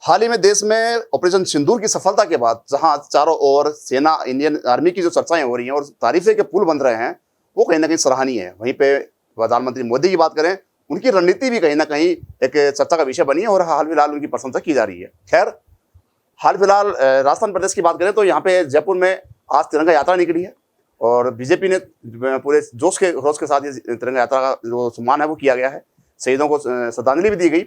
हाल ही में देश में ऑपरेशन सिंदूर की सफलता के बाद जहां चारों ओर सेना, इंडियन आर्मी की जो चर्चाएं हो रही हैं और तारीफे के पुल बन रहे हैं, वो कहीं ना कहीं सराहनीय है। वहीं पे प्रधानमंत्री मोदी की बात करें, उनकी रणनीति भी कहीं ना कहीं एक चर्चा का विषय बनी है और हाल फिलहाल उनकी प्रशंसा की जा रही है। खैर, हाल फिलहाल राजस्थान प्रदेश की बात करें तो यहाँ पे जयपुर में आज तिरंगा यात्रा निकली है और बीजेपी ने पूरे जोश के खरोश के साथ ये तिरंगा यात्रा का जो सम्मान है वो किया गया है। शहीदों को श्रद्धांजलि भी दी गई।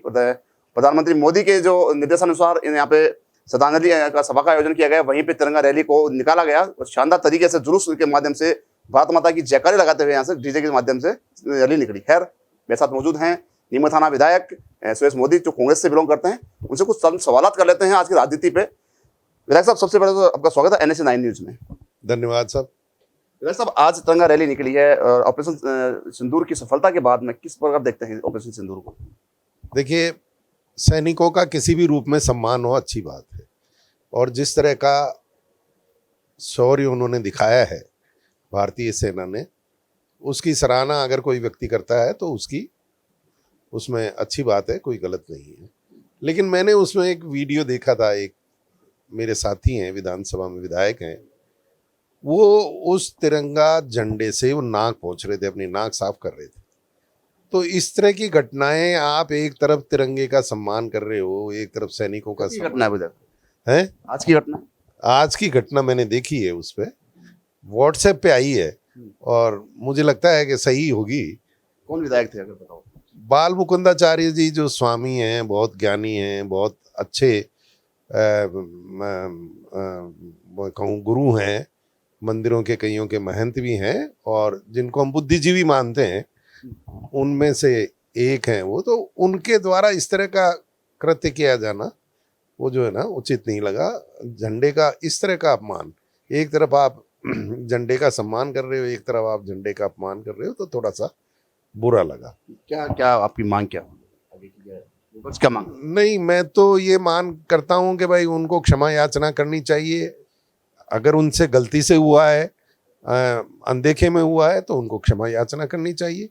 प्रधानमंत्री मोदी के जो निर्देशानुसार यहाँ पे श्रद्धांजलि का सभा का आयोजन किया गया। वहीं पे तिरंगा रैली को निकाला गया और शानदार तरीके से जुलूस के माध्यम से भारत माता की जयकारे लगाते हुए यहाँ से डीजे के माध्यम से रैली निकली। खैर, मेरे साथ मौजूद हैं नीमच थाना विधायक सुरेश मोदी, जो कांग्रेस से बिलोंग करते हैं। उनसे कुछ सवाल कर लेते हैं आज की राजनीति पे। विधायक साहब, सबसे पहले तो आपका स्वागत है NSA 9 न्यूज में। धन्यवाद साहब। विधायक साहब, आज तिरंगा रैली निकली है और ऑपरेशन सिंदूर की सफलता के बाद में किस प्रकार देखते हैं ऑपरेशन सिंदूर को? देखिए, सैनिकों का किसी भी रूप में सम्मान हो, अच्छी बात है। और जिस तरह का शौर्य उन्होंने दिखाया है भारतीय सेना ने, उसकी सराहना अगर कोई व्यक्ति करता है तो उसमें अच्छी बात है, कोई गलत नहीं है। लेकिन मैंने उसमें एक वीडियो देखा था, एक मेरे साथी हैं, विधानसभा में विधायक हैं, वो उस तिरंगा झंडे से वो नाक पोंछ रहे थे, अपनी नाक साफ कर रहे थे। तो इस तरह की घटनाएं, आप एक तरफ तिरंगे का सम्मान कर रहे हो, एक तरफ सैनिकों का घटना है। आज की घटना, आज की घटना मैंने देखी है, उस पर व्हाट्सएप पे आई है और मुझे लगता है कि सही होगी। कौन विधायक थे अगर बताओ? बाल मुकुंदाचार्य जी, जो स्वामी हैं, बहुत ज्ञानी हैं, बहुत अच्छे कहूँ गुरु हैं, मंदिरों के कईयों के महंत भी हैं और जिनको हम बुद्धिजीवी मानते हैं उनमें से एक हैं वो। तो उनके द्वारा इस तरह का कृत्य किया जाना, वो जो है ना, उचित नहीं लगा। झंडे का इस तरह का अपमान, एक तरफ आप झंडे का सम्मान कर रहे हो, एक तरफ आप झंडे का अपमान कर रहे हो, तो थोड़ा सा बुरा लगा। क्या क्या आपकी मांग क्या क्या मांग? नहीं, मैं तो ये मांग करता हूँ कि भाई उनको क्षमा याचना करनी चाहिए। अगर उनसे गलती से हुआ है, अनदेखे में हुआ है, तो उनको क्षमा याचना करनी चाहिए।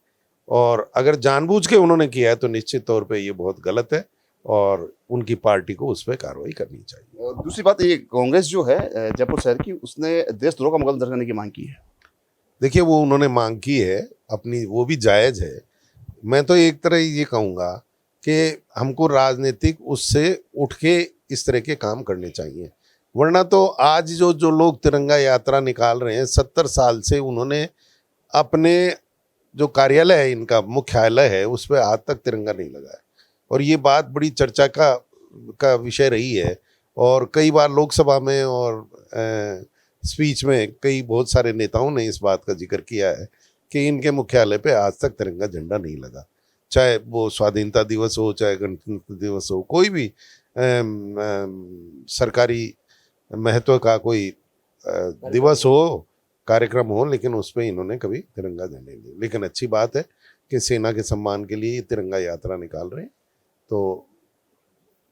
और अगर जानबूझ के उन्होंने किया है तो निश्चित तौर पे ये बहुत गलत है और उनकी पार्टी को उस पर कार्रवाई करनी चाहिए। और दूसरी बात, ये कांग्रेस जो है जयपुर शहर की, उसने देशद्रोह का मुकदमा दर्ज करने की मांग की है। देखिए, वो उन्होंने मांग की है अपनी, वो भी जायज़ है। मैं तो एक तरह ये कहूँगा कि हमको राजनीतिक उससे उठ के इस तरह के काम करने चाहिए। वरना तो आज जो लोग तिरंगा यात्रा निकाल रहे हैं, 70 साल से उन्होंने अपने जो कार्यालय है, इनका मुख्यालय है, उस पर आज तक तिरंगा नहीं लगा है। और ये बात बड़ी चर्चा का विषय रही है और कई बार लोकसभा में और स्पीच में बहुत सारे नेताओं ने इस बात का जिक्र किया है कि इनके मुख्यालय पे आज तक तिरंगा झंडा नहीं लगा। चाहे वो स्वाधीनता दिवस हो, चाहे गणतंत्र दिवस हो, कोई भी सरकारी महत्व का कोई दिवस हो, कार्यक्रम हो, लेकिन उस पर इन्होंने कभी तिरंगा झंडा नहीं लिया। लेकिन अच्छी बात है कि सेना के सम्मान के लिए तिरंगा यात्रा निकाल रहे हैं। तो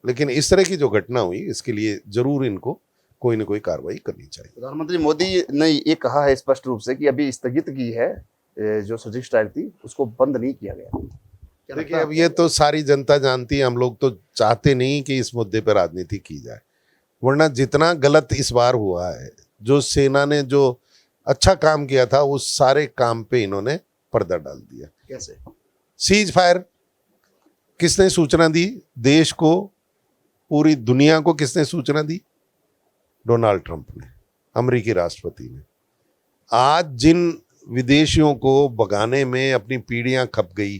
लेकिन इस तरह की जो घटना हुई, इसके लिए जरूर इनको कोई ना कोई कार्रवाई करनी चाहिए। प्रधानमंत्री मोदी ने ये कहा है स्पष्ट रूप से कि अभी स्थगित की है जो सर्जिकल स्ट्राइक थी, उसको बंद नहीं किया गया। देखिए, अब ये तो सारी जनता जानती है। हम लोग तो चाहते नहीं कि इस मुद्दे पर राजनीति की जाए, वरना जितना गलत इस बार हुआ है, जो सेना ने जो अच्छा काम किया था, उस सारे काम पे इन्होंने पर्दा डाल दिया। कैसे? सीज फायर किसने सूचना दी? देश को, पूरी दुनिया को किसने सूचना दी? डोनाल्ड ट्रंप ने, अमेरिकी राष्ट्रपति ने। आज जिन विदेशियों को भगाने में अपनी पीढ़ियां खप गई,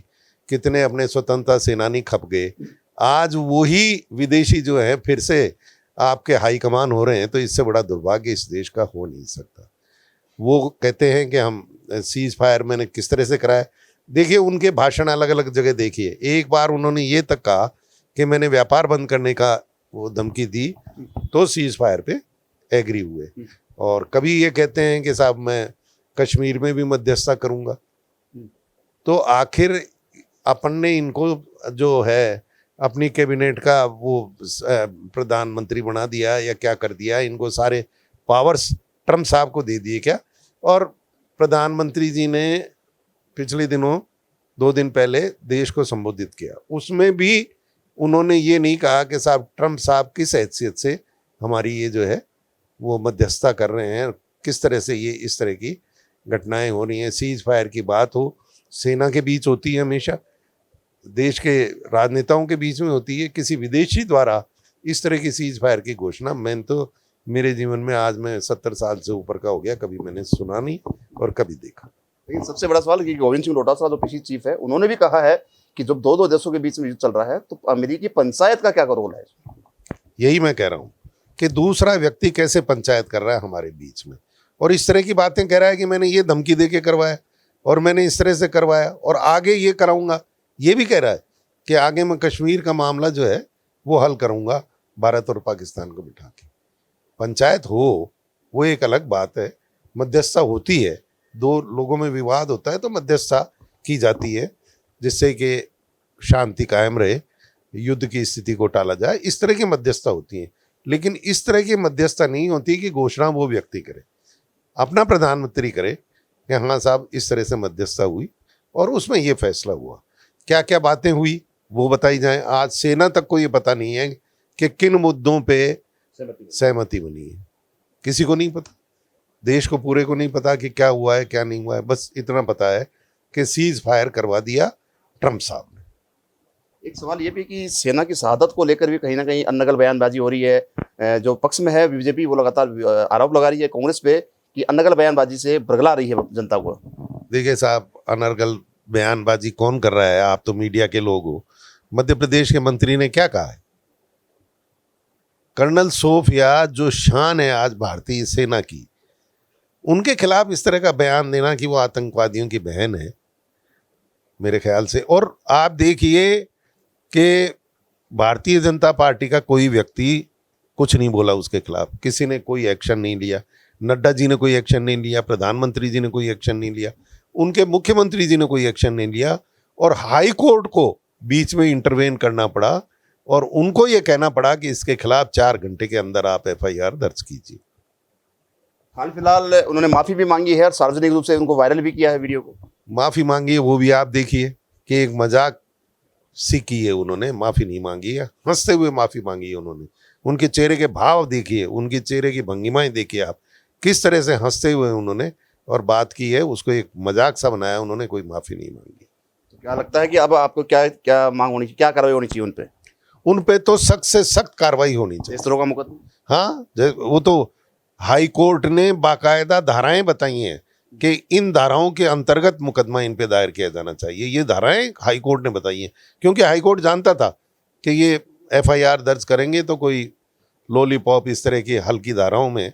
कितने अपने स्वतंत्रता सेनानी खप गए, आज वही विदेशी जो है फिर से आपके हाई कमान हो रहे हैं। तो इससे बड़ा दुर्भाग्य इस देश का हो नहीं सकता। वो कहते हैं कि हम सीज फायर मैंने किस तरह से कराया। देखिए, उनके भाषण अलग अलग जगह देखिए। एक बार उन्होंने ये तक कहा कि मैंने व्यापार बंद करने का वो धमकी दी, तो सीज फायर पे एग्री हुए। और कभी ये कहते हैं कि साहब मैं कश्मीर में भी मध्यस्थता करूंगा। तो आखिर अपन ने इनको जो है अपनी कैबिनेट का वो प्रधानमंत्री बना दिया या क्या कर दिया? इनको सारे पावर्स ट्रम्प साहब को दे दिए क्या? और प्रधानमंत्री जी ने पिछले दिनों 2 दिन पहले देश को संबोधित किया, उसमें भी उन्होंने ये नहीं कहा कि साहब ट्रम्प साहब किस हैसियत से हमारी ये जो है वो मध्यस्थता कर रहे हैं, किस तरह से ये इस तरह की घटनाएं हो रही हैं। सीज फायर की बात हो सेना के बीच होती है, हमेशा देश के राजनेताओं के बीच में होती है। किसी विदेशी द्वारा इस तरह की सीज फायर की घोषणा मैंने तो मेरे जीवन में, आज मैं 70 साल से ऊपर का हो गया, कभी मैंने सुना नहीं और कभी देखा। लेकिन सबसे बड़ा सवाल कि गोविंद सिंह डोटासरा जो पीसी चीफ है, उन्होंने भी कहा है कि जब दो देशों के बीच में युद्ध चल रहा है तो अमेरिकी पंचायत का क्या रोल है? यही मैं कह रहा हूँ कि दूसरा व्यक्ति कैसे पंचायत कर रहा है हमारे बीच में, और इस तरह की बातें कह रहा है कि मैंने ये धमकी दे के करवाया और मैंने इस तरह से करवाया और आगे ये कराऊंगा। ये भी कह रहा है कि आगे मैं कश्मीर का मामला जो है वो हल करूंगा भारत और पाकिस्तान को बिठा के। पंचायत हो वो एक अलग बात है, मध्यस्थता होती है, दो लोगों में विवाद होता है तो मध्यस्थता की जाती है जिससे कि शांति कायम रहे, युद्ध की स्थिति को टाला जाए, इस तरह की मध्यस्थता होती है। लेकिन इस तरह की मध्यस्थता नहीं होती कि घोषणा वो व्यक्ति करे, अपना प्रधानमंत्री करे कि हाँ साहब इस तरह से मध्यस्थता हुई और उसमें ये फैसला हुआ। क्या क्या बातें हुई वो बताई जाए। आज सेना तक को ये पता नहीं है कि किन मुद्दों पे सहमति बनी है, किसी को नहीं पता, देश को पूरे को नहीं पता कि क्या हुआ है क्या नहीं हुआ है। बस इतना पता है कि सीज फायर करवा दिया ट्रम्प साहब ने। एक सवाल ये भी कि सेना की शहादत को लेकर भी कहीं ना कहीं अनर्गल बयानबाजी हो रही है। जो पक्ष में है बीजेपी वो लगातार आरोप लगा रही है कांग्रेस पे कि अनर्गल बयानबाजी से बरगला रही है जनता को। देखिए साहब, अनर्गल बयानबाजी कौन कर रहा है? आप तो मीडिया के लोग हो। मध्य प्रदेश के मंत्री ने क्या कहा है? कर्नल सोफिया जो शान है आज भारतीय सेना की, उनके खिलाफ इस तरह का बयान देना कि वो आतंकवादियों की बहन है, मेरे ख्याल से। और आप देखिए कि भारतीय जनता पार्टी का कोई व्यक्ति कुछ नहीं बोला उसके खिलाफ, किसी ने कोई एक्शन नहीं लिया। नड्डा जी ने कोई एक्शन नहीं लिया, प्रधानमंत्री जी ने कोई एक्शन नहीं लिया, उनके मुख्यमंत्री जी ने कोई एक्शन नहीं लिया, और हाई कोर्ट को बीच में इंटरवेन करना पड़ा और उनको ये कहना पड़ा कि इसके खिलाफ 4 घंटे के अंदर आप FIR दर्ज कीजिए। हाल फिलहाल उन्होंने माफी भी मांगी है और सार्वजनिक रूप से उनको वायरल भी किया है वीडियो को। माफी मांगी है वो भी आप देखिए कि एक मजाक सी की है उन्होंने, माफी नहीं मांगी है, हंसते हुए माफी मांगी है उन्होंने। उनके चेहरे के भाव देखिए, उनके चेहरे की भंगिमाएं देखिए आप, किस तरह से हंसते हुए उन्होंने और बात की है, उसको एक मजाक सा बनाया उन्होंने, कोई माफी नहीं मांगी। तो क्या लगता है कि अब आपको क्या क्या मांग होनी चाहिए, क्या कार्रवाई होनी चाहिए उन पे? तो सख्त से सख्त कार्रवाई होनी चाहिए। इस तरह का मुकदमा? हाँ, वो तो हाई कोर्ट ने बाकायदा धाराएं बताई हैं कि इन धाराओं के अंतर्गत मुकदमा इन पे दायर किया जाना चाहिए। ये धाराएं हाई कोर्ट ने बताई हैं, क्योंकि हाई कोर्ट जानता था कि ये FIR दर्ज करेंगे तो कोई लॉलीपॉप इस तरह की हल्की धाराओं में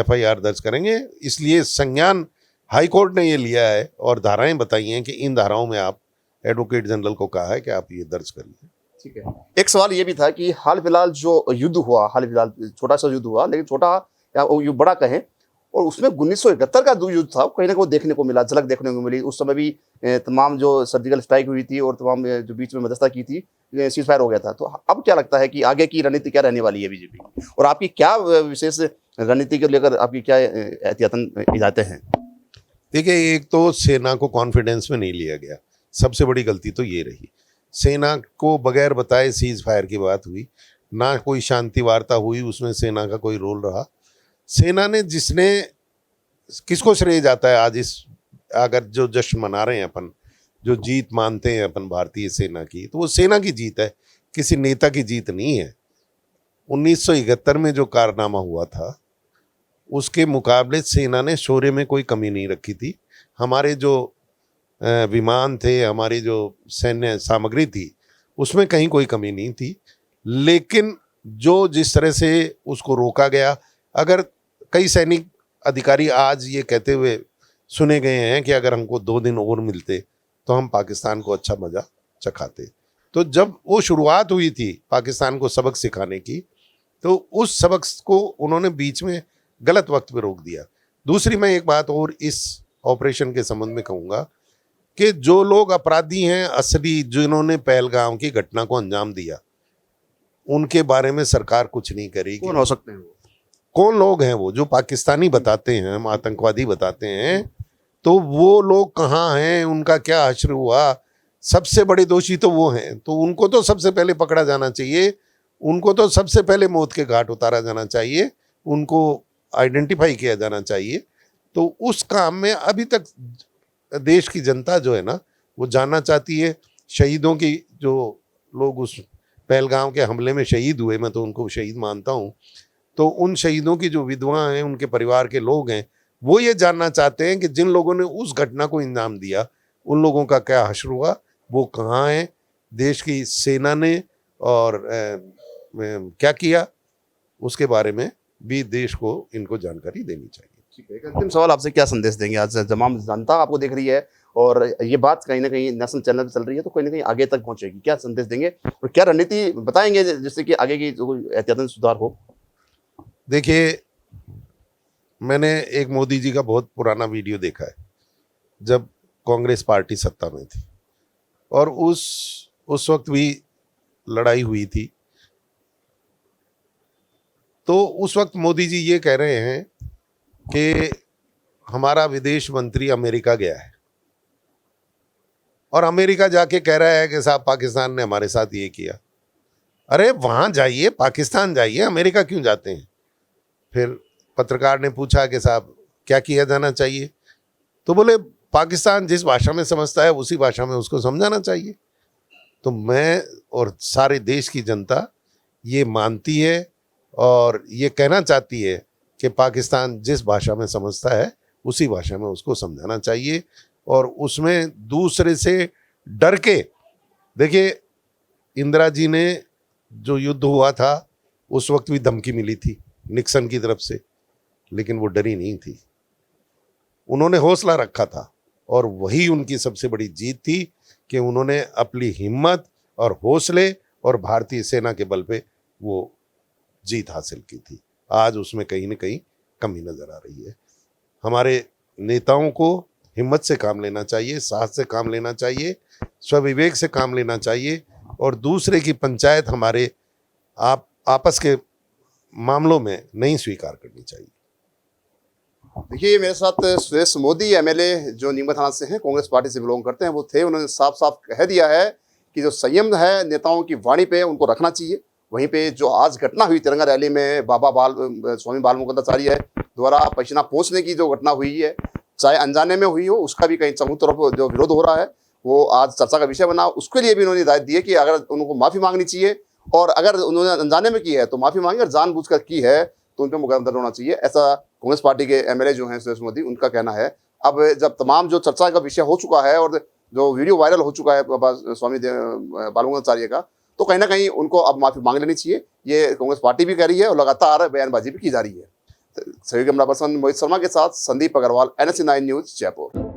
FIR दर्ज करेंगे, इसलिए संज्ञान हाई कोर्ट ने ये लिया है और धाराएं बताई हैं कि इन धाराओं में आप, एडवोकेट जनरल को कहा है कि आप ये दर्ज करिए। ठीक है। एक सवाल ये भी था कि हाल फिलहाल जो युद्ध हुआ, हाल फिलहाल छोटा सा युद्ध हुआ, लेकिन छोटा या युद्ध बड़ा कहें, और उसमें 1971 का जो युद्ध था कहीं ना कहीं देखने को मिला, झलक देखने को मिली। उस समय भी तमाम जो सर्जिकल स्ट्राइक हुई थी और तमाम जो बीच में मध्यस्थता की थी, सीज फायर हो गया था। तो अब क्या लगता है कि आगे की रणनीति क्या रहने वाली है बीजेपी की, और आपकी क्या विशेष रणनीति को लेकर आपकी क्या एहतियातन इजाजतें हैं? देखिए, एक तो सेना को कॉन्फिडेंस में नहीं लिया गया, सबसे बड़ी गलती तो ये रही। सेना को बगैर बताए सीज फायर की बात हुई, ना कोई शांति वार्ता हुई, उसमें सेना का कोई रोल रहा। सेना ने, जिसने, किसको श्रेय जाता है आज इस, अगर जो जश्न मना रहे हैं अपन, जो जीत मानते हैं अपन भारतीय सेना की, तो वो सेना की जीत है, किसी नेता की जीत नहीं है। 1971 में जो कारनामा हुआ था उसके मुकाबले सेना ने शौर्य में कोई कमी नहीं रखी थी। हमारे जो विमान थे, हमारी जो सैन्य सामग्री थी, उसमें कहीं कोई कमी नहीं थी। लेकिन जो जिस तरह से उसको रोका गया, अगर कई सैनिक अधिकारी आज ये कहते हुए सुने गए हैं कि अगर हमको 2 दिन और मिलते तो हम पाकिस्तान को अच्छा मजा चखाते। तो जब वो शुरुआत हुई थी पाकिस्तान को सबक सिखाने की, तो उस सबक को उन्होंने बीच में गलत वक्त पे रोक दिया। दूसरी, मैं एक बात और इस ऑपरेशन के संबंध में कहूँगा कि जो लोग अपराधी हैं असली, जिन्होंने पहलगाम की घटना को अंजाम दिया, उनके बारे में सरकार कुछ नहीं करेगी। कौन हो सकते हैं वो? कौन लोग हैं वो? जो पाकिस्तानी बताते हैं, हम आतंकवादी बताते हैं, तो वो लोग कहाँ हैं, उनका क्या हश्र हुआ, सबसे बड़े दोषी तो वो हैं, तो उनको तो सबसे पहले पकड़ा जाना चाहिए, उनको तो सबसे पहले मौत के घाट उतारा जाना चाहिए, उनको आइडेंटिफाई किया जाना चाहिए। तो उस काम में अभी तक देश की जनता जो है ना, वो जानना चाहती है। शहीदों की, जो लोग उस पहलगाम के हमले में शहीद हुए, मैं तो उनको शहीद मानता हूँ, तो उन शहीदों की जो विधवा हैं, उनके परिवार के लोग हैं, वो ये जानना चाहते हैं कि जिन लोगों ने उस घटना को अंजाम दिया, उन लोगों का क्या हश्र हुआ, वो कहाँ हैं, देश की सेना ने और क्या किया, उसके बारे में भी देश को इनको जानकारी देनी चाहिए। ठीक है, एक अंतिम सवाल आपसे, क्या संदेश देंगे? आज तमाम जनता आपको देख रही है और ये बात कहीं ना कहीं नेशनल चैनल पे चल रही है, तो कहीं ना कहीं आगे तक पहुंचेगी। क्या संदेश देंगे और क्या रणनीति बताएंगे जिससे कि आगे की जो एहतियातन सुधार हो? देखिए, मैंने एक मोदी जी का बहुत पुराना वीडियो देखा है, जब कांग्रेस पार्टी सत्ता में थी और उस वक्त भी लड़ाई हुई थी। तो उस वक्त मोदी जी ये कह रहे हैं कि हमारा विदेश मंत्री अमेरिका गया है और अमेरिका जाके कह रहा है कि साहब पाकिस्तान ने हमारे साथ ये किया। अरे वहां जाइए, पाकिस्तान जाइए, अमेरिका क्यों जाते हैं? फिर पत्रकार ने पूछा कि साहब क्या किया जाना चाहिए, तो बोले पाकिस्तान जिस भाषा में समझता है उसी भाषा में उसको समझाना चाहिए। तो मैं और सारे देश की जनता ये मानती है और ये कहना चाहती है कि पाकिस्तान जिस भाषा में समझता है उसी भाषा में उसको समझाना चाहिए और उसमें दूसरे से डर के, देखिए इंदिरा जी ने जो युद्ध हुआ था उस वक्त भी धमकी मिली थी निक्सन की तरफ से, लेकिन वो डरी नहीं थी, उन्होंने हौसला रखा था और वही उनकी सबसे बड़ी जीत थी कि उन्होंने अपनी हिम्मत और हौसले और भारतीय सेना के बल पे वो जीत हासिल की थी। आज उसमें कहीं ना कहीं कमी नजर आ रही है। हमारे नेताओं को हिम्मत से काम लेना चाहिए, साहस से काम लेना चाहिए, स्वविवेक से काम लेना चाहिए और दूसरे की पंचायत हमारे आपस के मामलों में नहीं स्वीकार करनी चाहिए। देखिए, मेरे साथ सुरेश मोदी एमएलए जो नीमच थाना से हैं, कांग्रेस पार्टी से बिलोंग करते हैं, वो थे। उन्होंने साफ साफ कह दिया है कि जो संयम है नेताओं की वाणी पे उनको रखना चाहिए। वहीं पे जो आज घटना हुई तिरंगा रैली में स्वामी बाल मुकुंदाचार्य द्वारा पसीना पहुंचने की जो घटना हुई है, चाहे अनजाने में हुई हो, उसका भी कहीं समूह तरफ जो विरोध हो रहा है वो आज चर्चा का विषय बना। उसके लिए भी उन्होंने हिदायत दी है कि अगर उनको माफ़ी मांगनी चाहिए और अगर उन्होंने अनजाने में की है तो माफ़ी मांगे, और जानबूझकर की है तो उन पर मुकदमा दर्ज होना चाहिए। ऐसा कांग्रेस पार्टी के एमएलए जो हैं सुरेश मोदी, उनका कहना है। अब जब तमाम जो चर्चा का विषय हो चुका है और जो वीडियो वायरल हो चुका है स्वामी बाल मुकुंदाचार्य का, तो कहीं ना कहीं उनको अब माफ़ी मांग लेनी चाहिए, ये कांग्रेस पार्टी भी कह रही है और लगातार बयानबाजी भी की जा रही है। सहयोगी कैमरा पर्सन मोहित शर्मा के साथ संदीप अग्रवाल, NSE 9 न्यूज़, जयपुर।